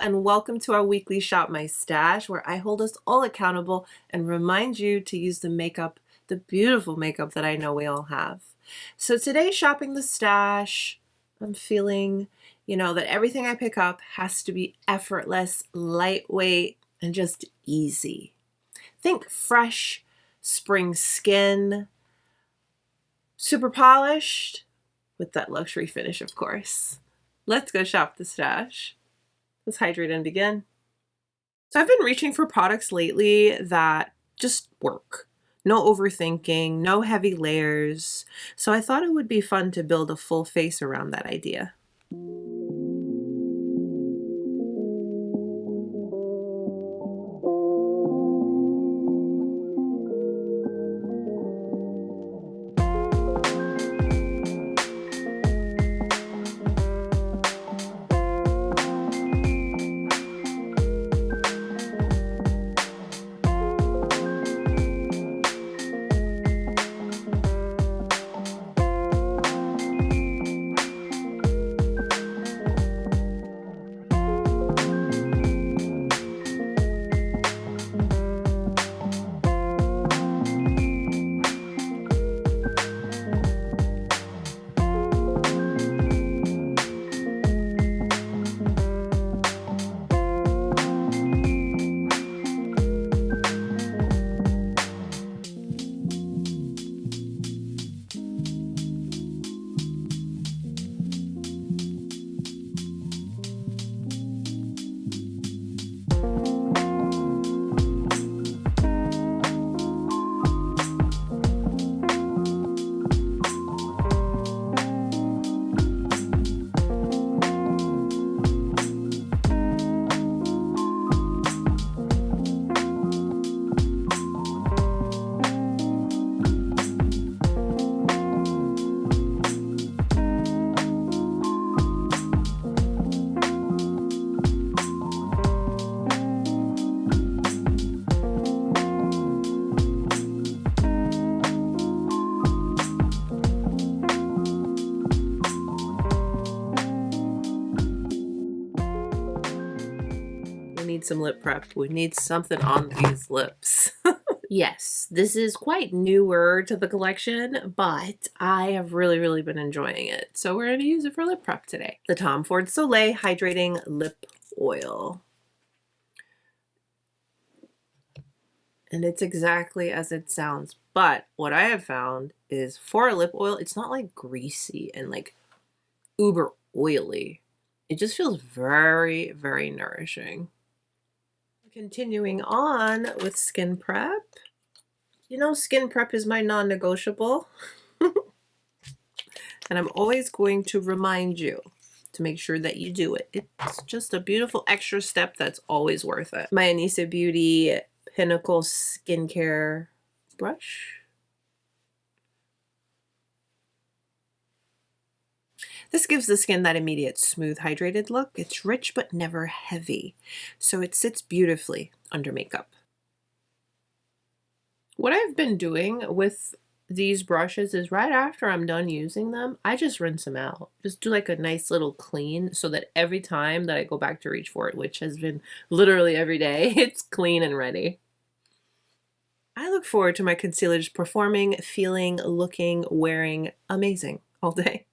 and welcome to our weekly Shop My Stash, where I hold us all accountable and remind you to use the makeup, the beautiful makeup that I know we all have. So today, shopping the stash, I'm feeling, that everything I pick up has to be effortless, lightweight, and just easy. Think fresh spring skin, super polished, with that luxury finish, of course. Let's go shop the stash. Let's hydrate and begin. So I've been reaching for products lately that just work. No overthinking, no heavy layers. So I thought it would be fun to build a full face around that idea. Need some lip prep. We need something on these lips. Yes, this is quite newer to the collection, but I have really been enjoying it. So we're going to use it for lip prep today. The Tom Ford Soleil Hydrating Lip Oil. And it's exactly as it sounds. But what I have found is for a lip oil, it's not like greasy and like uber oily. It just feels very nourishing. Continuing on with skin prep. Skin prep is my non-negotiable. And I'm always going to remind you to make sure that you do it. It's just a beautiful extra step that's always worth it. My Anissa Beauty Pinnacle Skincare brush. This gives the skin that immediate smooth, hydrated look. It's rich but never heavy, so it sits beautifully under makeup. What I've been doing with these brushes is right after I'm done using them, I just rinse them out. Just do like a nice little clean so that every time that I go back to reach for it, which has been literally every day, it's clean and ready. I look forward to my concealers performing, feeling, looking, wearing amazing all day.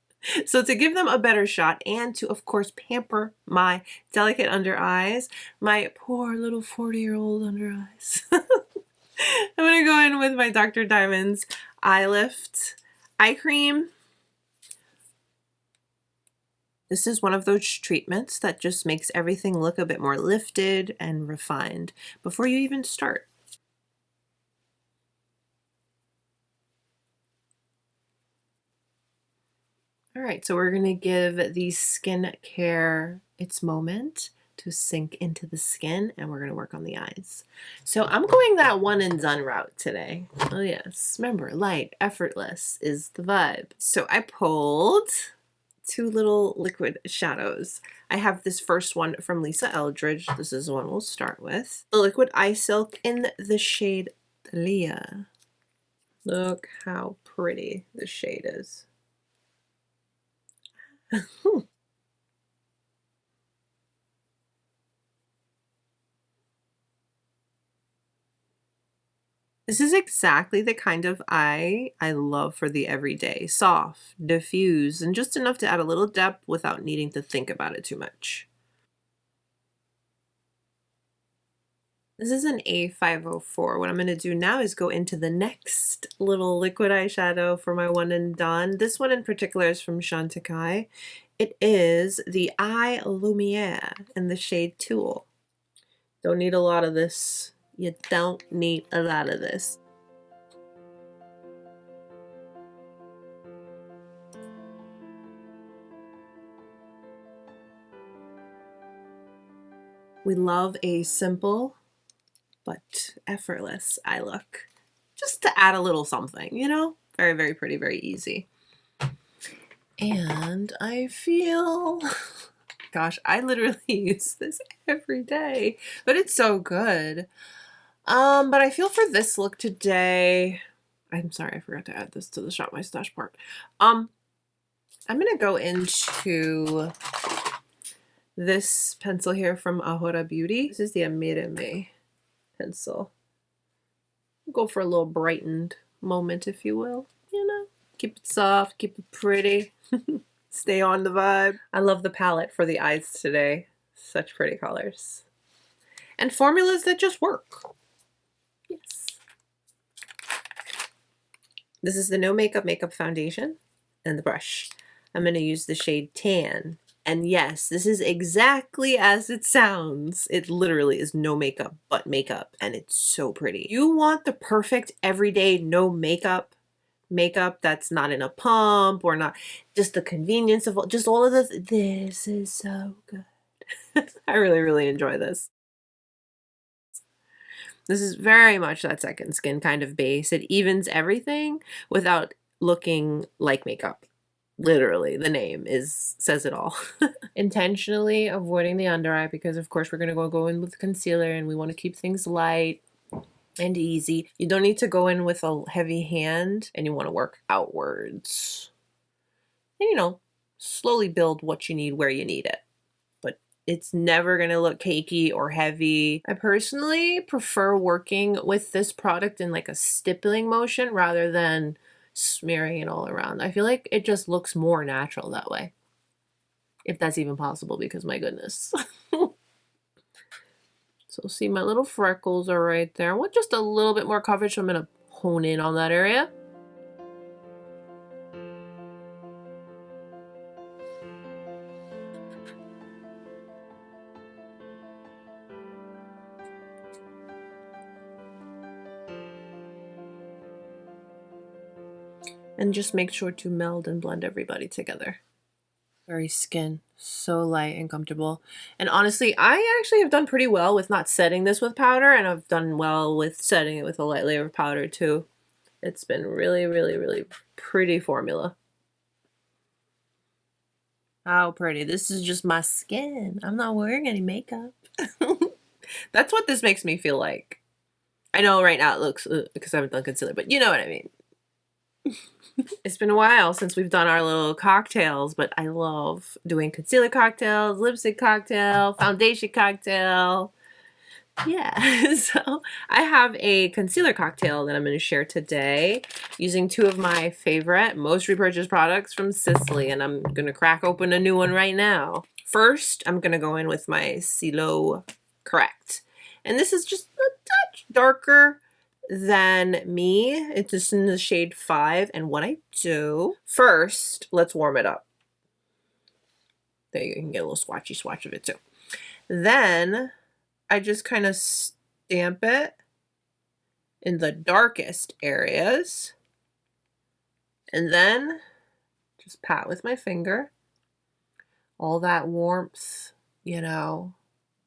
So to give them a better shot and to, of course, pamper my delicate under eyes, my poor little 40-year-old under eyes, I'm going to go in with my Dr. Diamond's Eyelift eye cream. This is one of those treatments that just makes everything look a bit more lifted and refined before you even start. All right, so we're going to give the skincare its moment to sink into the skin, and we're going to work on the eyes. So I'm going that one and done route today. Oh yes, remember, light, effortless is the vibe. So I pulled two little liquid shadows. I have this first one from Lisa Eldridge. This is the one we'll start with. The Liquid Eye Silk in the shade Thalia. Look how pretty this shade is. This is exactly the kind of eye I love for the everyday. Soft, diffuse, and just enough to add a little depth without needing to think about it too much. This is an A504. What I'm going to do now is go into the next little liquid eyeshadow for my one and done. This one in particular is from CHANTECAILLE. It is the Eye Lumière in the shade Tulle. Don't need a lot of this. You don't need a lot of this. We love a simple but effortless eye look. Just to add a little something, you know? Very, very pretty, very easy. And I feel, gosh, I literally use this every day, but it's so good. But I feel for this look today, I'm sorry, I forgot to add this to the Shop My Stash part. I'm gonna go into this pencil here from AORA Beauty. This is the Admirame pencil. Go for a little brightened moment, if you will. You know, keep it soft, keep it pretty. Stay on the vibe. I love the palette for the eyes today. Such pretty colors. And formulas that just work. Yes. This is the No Makeup Makeup Foundation and the brush. I'm going to use the shade Tan. And yes, this is exactly as it sounds. It literally is no makeup but makeup, and it's so pretty. You want the perfect everyday no makeup that's not in a pump or not, just the convenience of just all of this. This is so good. I really, really enjoy this. This is very much that second skin kind of base. It evens everything without looking like makeup. Literally, the name says it all. Intentionally avoiding the under eye because of course we're gonna go in with concealer and we want to keep things light and easy. You don't need to go in with a heavy hand and you want to work outwards. And you know, slowly build what you need where you need it. But it's never gonna look cakey or heavy. I personally prefer working with this product in like a stippling motion rather than smearing it all around. I feel like it just looks more natural that way. If that's even possible, because my goodness. So see, my little freckles are right there. With just a little bit more coverage, so I'm gonna hone in on that area. And just make sure to meld and blend everybody together. Very skin, so light and comfortable. And honestly, I actually have done pretty well with not setting this with powder, and I've done well with setting it with a light layer of powder too. It's been really, really, really pretty formula. How pretty. This is just my skin. I'm not wearing any makeup. That's what this makes me feel like. I know right now it looks, because I haven't done concealer, but you know what I mean. It's been a while since we've done our little cocktails, but I love doing concealer cocktails, lipstick cocktail, foundation cocktail. Yeah, so I have a concealer cocktail that I'm going to share today using two of my favorite, most repurchased products from SISLEY, and I'm going to crack open a new one right now. First, I'm going to go in with my Stylo Correct. And this is just a touch darker than me. It's just in the shade 5. And what I do, first, let's warm it up. There you can get a little swatchy swatch of it too. Then I just kind of stamp it in the darkest areas. And then just pat with my finger. All that warmth, you know,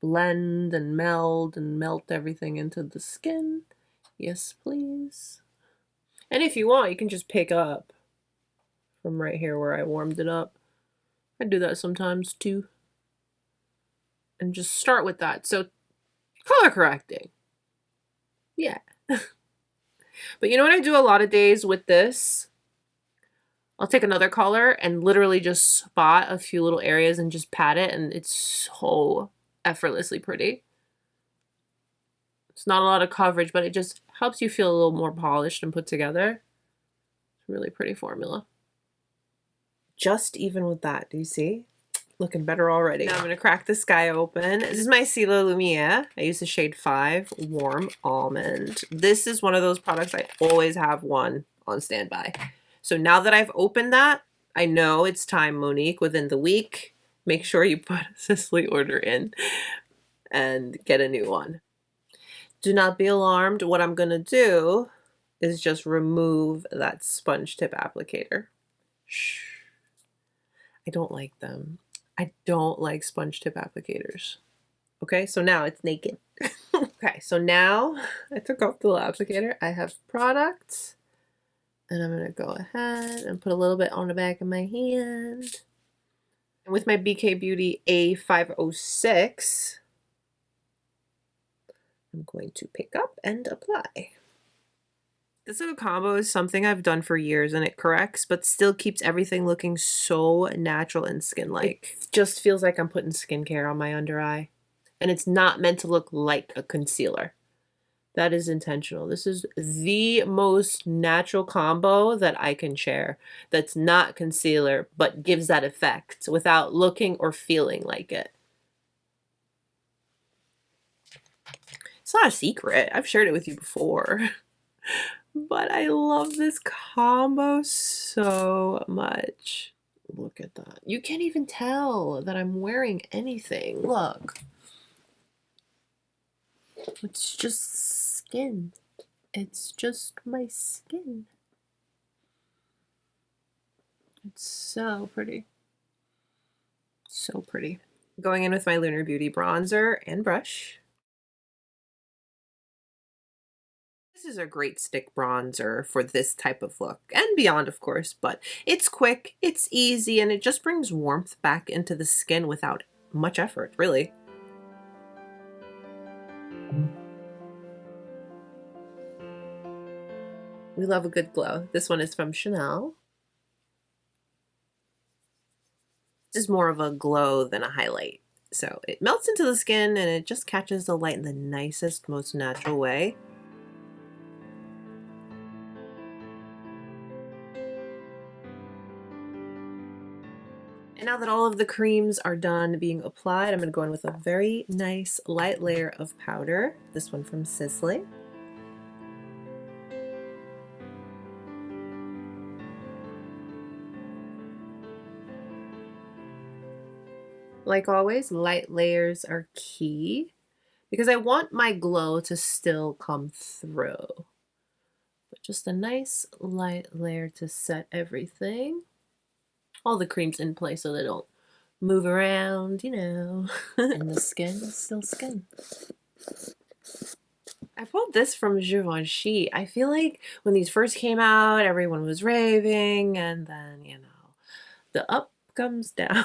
blend and meld and melt everything into the skin. Yes, please. And if you want, you can just pick up from right here where I warmed it up. I do that sometimes too. And just start with that. So, color correcting. Yeah. But you know what I do a lot of days with this? I'll take another color and literally just spot a few little areas and just pat it, and it's so effortlessly pretty. It's not a lot of coverage, but it just helps you feel a little more polished and put together. It's a really pretty formula. Just even with that, do you see? Looking better already. Now I'm gonna crack the sky open. This is my Stylo Lumière. I use the shade 5, Warm Almond. This is one of those products I always have one on standby. So now that I've opened that, I know it's time, Monique, within the week. Make sure you put a SISLEY order in and get a new one. Do not be alarmed. What I'm gonna do is just remove that sponge tip applicator. Shh. I don't like them. I don't like sponge tip applicators. Okay, so now it's naked. Okay, so now I took off the little applicator. I have product, and I'm gonna go ahead and put a little bit on the back of my hand. And with my BK Beauty A506, I'm going to pick up and apply. This little combo is something I've done for years, and it corrects, but still keeps everything looking so natural and skin-like. It just feels like I'm putting skincare on my under eye. And it's not meant to look like a concealer. That is intentional. This is the most natural combo that I can share that's not concealer, but gives that effect without looking or feeling like it. It's not a secret. I've shared it with you before. But I love this combo so much. Look at that. You can't even tell that I'm wearing anything. Look. It's just skin. It's just my skin. It's so pretty. So pretty. Going in with my Lunar Beauty bronzer and brush. This is a great stick bronzer for this type of look and beyond, of course, but it's quick, it's easy, and it just brings warmth back into the skin without much effort, really. We love a good glow. This one is from Chanel. This is more of a glow than a highlight. So it melts into the skin and it just catches the light in the nicest, most natural way. And now that all of the creams are done being applied, I'm going to go in with a very nice light layer of powder. This one from SISLEY. Like always, light layers are key because I want my glow to still come through. But just a nice light layer to set everything. All the creams in place so they don't move around, you know. And the skin is still skin. I pulled this from Givenchy. I feel like when these first came out, everyone was raving, and then, you know, the up comes down.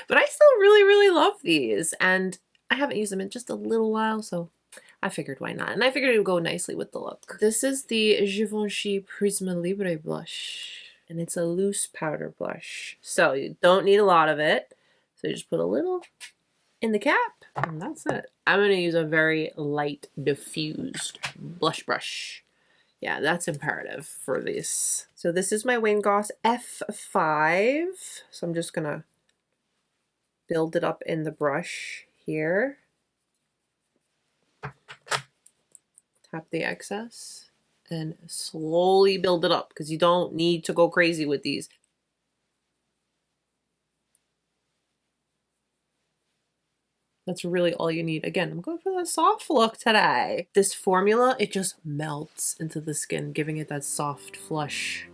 But I still really, really love these, and I haven't used them in just a little while, so I figured why not. And I figured it would go nicely with the look. This is the Givenchy Prisma Libre blush. And it's a loose powder blush. So you don't need a lot of it. So you just put a little in the cap and that's it. I'm going to use a very light diffused blush brush. Yeah, that's imperative for this. So this is my Wayne Goss F5. So I'm just going to build it up in the brush here. Tap the excess. And slowly build it up because you don't need to go crazy with these. That's really all you need. Again, I'm going for the soft look today. This formula, it just melts into the skin, giving it that soft flush.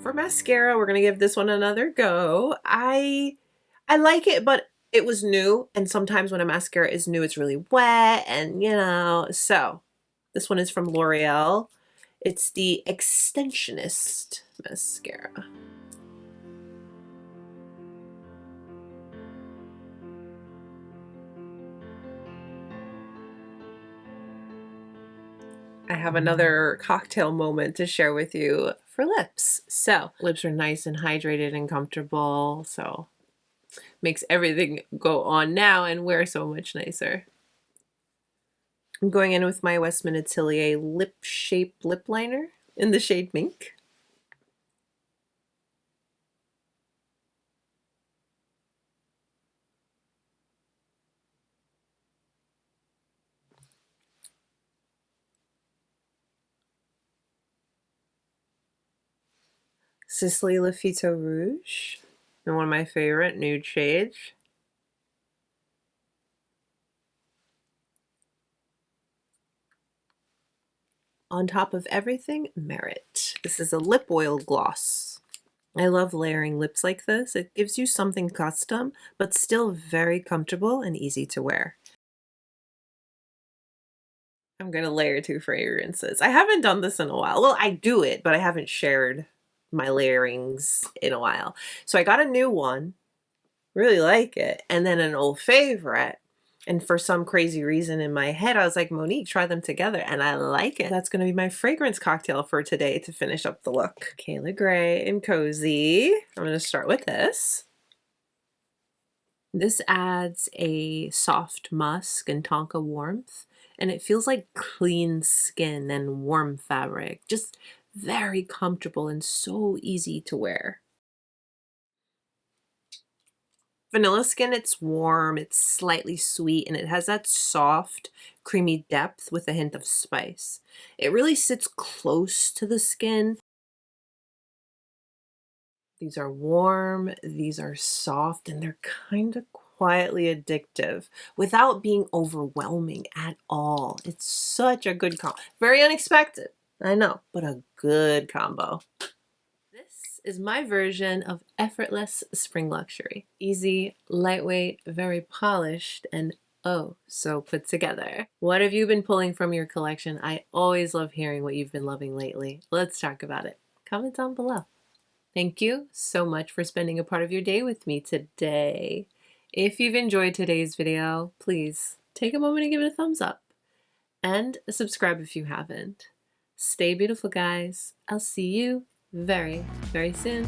For mascara, we're gonna give this one another go. I like it, but it was new, and sometimes when a mascara is new, it's really wet, and you know, so this one is from L'Oreal. It's the Extensionist mascara. I have another cocktail moment to share with you for lips. So lips are nice and hydrated and comfortable, so makes everything go on now and wear so much nicer. I'm going in with my Westman Atelier lip shape lip liner in the shade Mink. SISLEY Le Phyto Rouge, and one of my favorite nude shades. On top of everything, Merit. This is a lip oil gloss. I love layering lips like this. It gives you something custom, but still very comfortable and easy to wear. I'm gonna layer 2 fragrances. I haven't done this in a while. Well, I do it, but I haven't shared my layerings in a while. So I got a new one, really like it, and then an old favorite. And for some crazy reason in my head, I was like, Monique, try them together, and I like it. That's gonna be my fragrance cocktail for today to finish up the look. Kayla Gray and Cozy. I'm gonna start with this. This adds a soft musk and tonka warmth, and it feels like clean skin and warm fabric. Just very comfortable and so easy to wear. Vanilla Skin, it's warm, it's slightly sweet, and it has that soft, creamy depth with a hint of spice. It really sits close to the skin. These are warm, these are soft, and they're kind of quietly addictive without being overwhelming at all. It's such a good combo. Very unexpected, I know, but a good combo. This is my version of Effortless Spring Luxury. Easy, lightweight, very polished, and oh, so put together. What have you been pulling from your collection? I always love hearing what you've been loving lately. Let's talk about it. Comment down below. Thank you so much for spending a part of your day with me today. If you've enjoyed today's video, please take a moment and give it a thumbs up. And subscribe if you haven't. Stay beautiful, guys. I'll see you very, very soon.